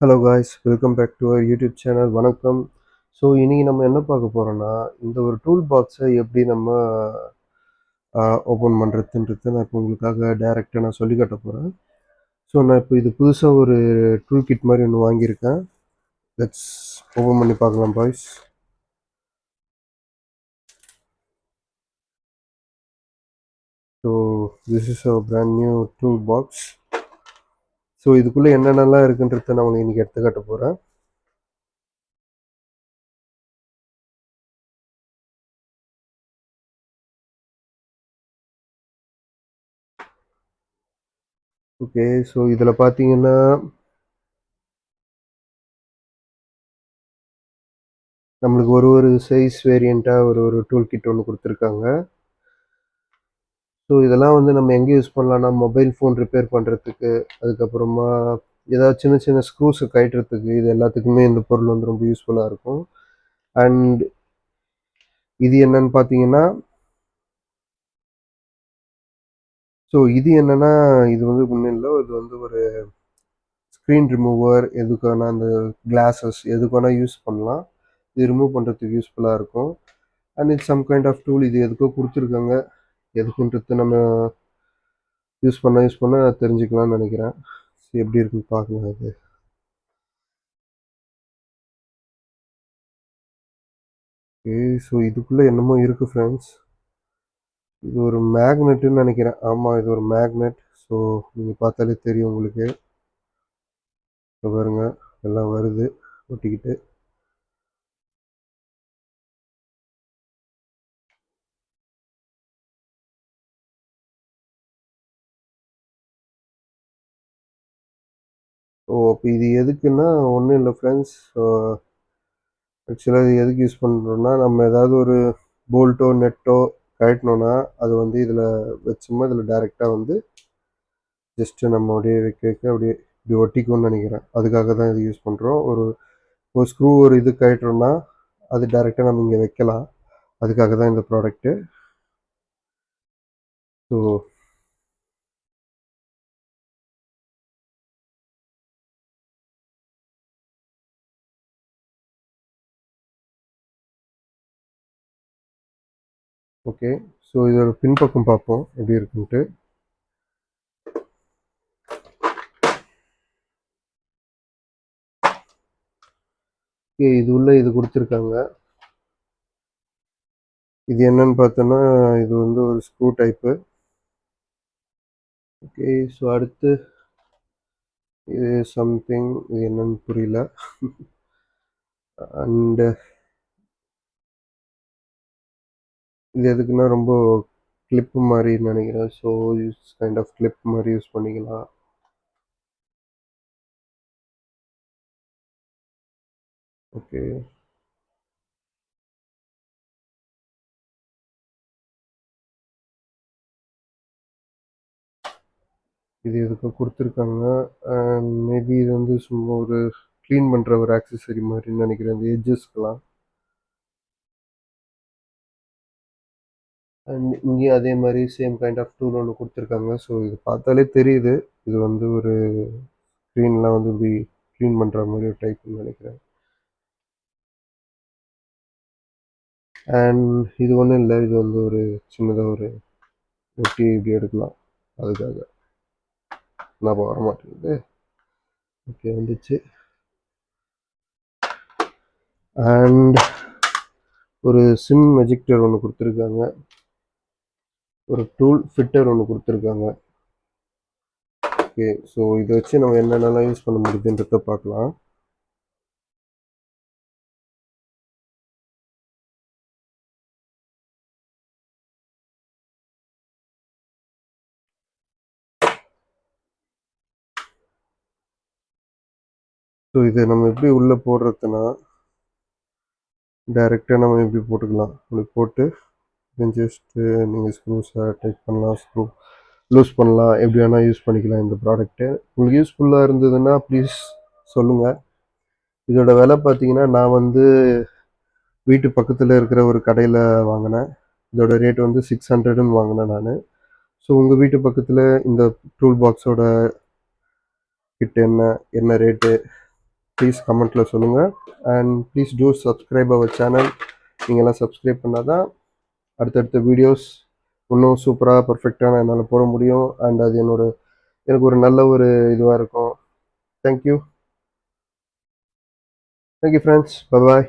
Hello guys, welcome back to our YouTube channel. வணக்கம். So இன்றைக்கி நம்ம என்ன பார்க்க போகிறோன்னா, இந்த ஒரு டூல் பாக்ஸை எப்படி நம்ம ஓப்பன் பண்ணுறதுன்றது நான் இப்போ உங்களுக்காக டைரெக்டாக நான் சொல்லி காட்ட போகிறேன். ஸோ நான் இப்போ இது புதுசாக ஒரு டூல் கிட் மாதிரி ஒன்று வாங்கியிருக்கேன். லெட்ஸ் ஓப்பன் பண்ணி பார்க்கலாம் boys. So this is a brand new tool box. So இதுக்குள்ளே என்னென்னலாம் இருக்குன்றத நான் உங்களுக்கு இன்றைக்கி எடுத்து காட்ட போகிறேன். ஓகே, ஸோ இதில் பார்த்தீங்கன்னா நம்மளுக்கு ஒரு சைஸ் வேரியண்ட்டாக ஒரு டூல் கிட் ஒன்று கொடுத்துருக்காங்க. ஸோ இதெல்லாம் வந்து நம்ம எங்கே யூஸ் பண்ணலாம்னா, மொபைல் ஃபோன் ரிப்பேர் பண்ணுறதுக்கு, அதுக்கப்புறமா ஏதாவது சின்ன சின்ன ஸ்க்ரூஸை கழட்டுறதுக்கு, இது எல்லாத்துக்குமே இந்த பொருள் வந்து ரொம்ப யூஸ்ஃபுல்லாக இருக்கும். அண்ட் இது என்னன்னு பார்த்தீங்கன்னா, இது என்னன்னா, இது வந்து ஒன்றும் இல்லை, இது வந்து ஒரு ஸ்க்ரீன் ரிமூவர். எதுக்கான அந்த கிளாஸஸ் எதுக்கு வேணால் யூஸ் பண்ணலாம். இது ரிமூவ் பண்ணுறதுக்கு யூஸ்ஃபுல்லாக இருக்கும். And it's some kind of tool. இது எதுக்கோ கொடுத்துருக்காங்க, எதுக்குன்றது நம்ம யூஸ் பண்ண தெரிஞ்சுக்கலாம்னு நினைக்கிறேன். எப்படி இருக்குன்னு பார்க்கலாம். இது ஓகே, ஸோ இதுக்குள்ளே என்னமோ இருக்குது ஃப்ரெண்ட்ஸ். இது ஒரு மேக்னெட்டுன்னு நினைக்கிறேன். ஆமாம், இது ஒரு மேக்னெட். ஸோ நீங்கள் பார்த்தாலே தெரியும் உங்களுக்கு. பாருங்க, எல்லாம் வருது ஒட்டிக்கிட்டு. அப்போ இது எதுக்குன்னா ஒன்றும் இல்லை ஃப்ரெண்ட்ஸ். ஆக்சுவலாக இது எதுக்கு யூஸ் பண்ணுறோன்னா, நம்ம ஏதாவது ஒரு போல்ட்டோ நெட்டோ கழட்டினோன்னா அது வந்து இதில் வச்சோமா, இதில் டைரெக்டாக வந்து ஜஸ்ட்டு நம்ம அப்படியே வைக்க அப்படியே இப்படி ஒட்டிக்கும்னு நினைக்கிறேன். அதுக்காக தான் இது யூஸ் பண்ணுறோம். ஒரு ஸ்க்ரூ இது கழட்டுறோன்னா அது டைரெக்டாக நம்ம இங்கே வைக்கலாம். அதுக்காக தான் இந்த ப்ராடக்ட்டு. ஸோ ஓகே, ஸோ இதோட பின்பக்கம் பார்ப்போம் எப்படி இருக்குன்ட்டு. ஓகே, இது உள்ள இது கொடுத்துருக்காங்க. இது என்னன்னு பார்த்தோன்னா, இது வந்து ஒரு ஸ்க்ரூ டைப்பு. ஓகே, ஸோ அடுத்து இது சம்திங், இது என்னன்னு புரியல. அண்டு இது எதுக்குன்னா ரொம்ப கிளிப்பு மாதிரி நினைக்கிறேன். So use kind of clip மாதிரி யூஸ் பண்ணிக்கலாம். ஓகே, இது எதுக்கு கொடுத்துருக்காங்க. அண்ட் மேபி இது வந்து சும்மா ஒரு க்ளீன் பண்ணுற ஒரு ஆக்சசரி மாதிரின்னு நினைக்கிறேன், இந்த எட்ஜஸ்க்கெலாம். அண்ட் இங்கேயும் அதே மாதிரி சேம் கைண்ட் ஆஃப் டூல் ஒன்று கொடுத்துருக்காங்க. ஸோ இது பார்த்தாலே தெரியுது, இது வந்து ஒரு ஸ்க்ரீன்லாம் வந்து இப்படி க்ளீன் பண்ணுற மாதிரி ஒரு டைப்னு நினைக்கிறேன். அண்ட் இது ஒன்றும் இல்லை, இது வந்து ஒரு சின்னதாக ஒரு ஒட்டி இப்படி எடுக்கலாம். அதுக்காக நான் வர மாட்டேங்குது. ஓகே, வந்துச்சு. அண்ட் ஒரு சிம் எஜெக்டர் ஒன்று கொடுத்துருக்காங்க. ஒரு டூல் ஃபிட்டர் ஒன்று கொடுத்துருக்காங்க. ஓகே, ஸோ இதை வச்சு நம்ம என்னென்னலாம் யூஸ் பண்ண முடியுதுன்றத பார்க்கலாம். ஸோ இதை நம்ம எப்படி உள்ளே போடுறதுன்னா, டைரெக்டாக நம்ம எப்படி போட்டுக்கலாம். அப்படி போட்டு ஜஸ்ட்டு நீங்கள் ஸ்க்ரூஸை டைட் பண்ணலாம், ஸ்க்ரூ லூஸ் பண்ணலாம், எப்படி வேணால் யூஸ் பண்ணிக்கலாம் இந்த ப்ராடக்ட்டு. உங்களுக்கு யூஸ்ஃபுல்லாக இருந்ததுன்னா ப்ளீஸ் சொல்லுங்கள். இதோட விலை பார்த்தீங்கன்னா, நான் வந்து வீட்டு பக்கத்தில் இருக்கிற ஒரு கடையில் வாங்கினேன். இதோட ரேட் வந்து 600ன்னு வாங்கினேன் நான். ஸோ உங்கள் வீட்டு பக்கத்தில் இந்த டூல் பாக்ஸோட கிட் என்ன ரேட்டு, ப்ளீஸ் கமெண்ட்டில் சொல்லுங்கள். And please do subscribe our channel. நீங்கள்லாம் சப்ஸ்கிரைப் பண்ணால் தான் அடுத்தடுத்த வீடியோஸ் இன்னும் சூப்பராக பர்ஃபெக்டாக என்னால் போட முடியும். அண்ட் அது எனக்கு ஒரு நல்ல ஒரு இதுவாக இருக்கும். Thank you friends. Bye bye.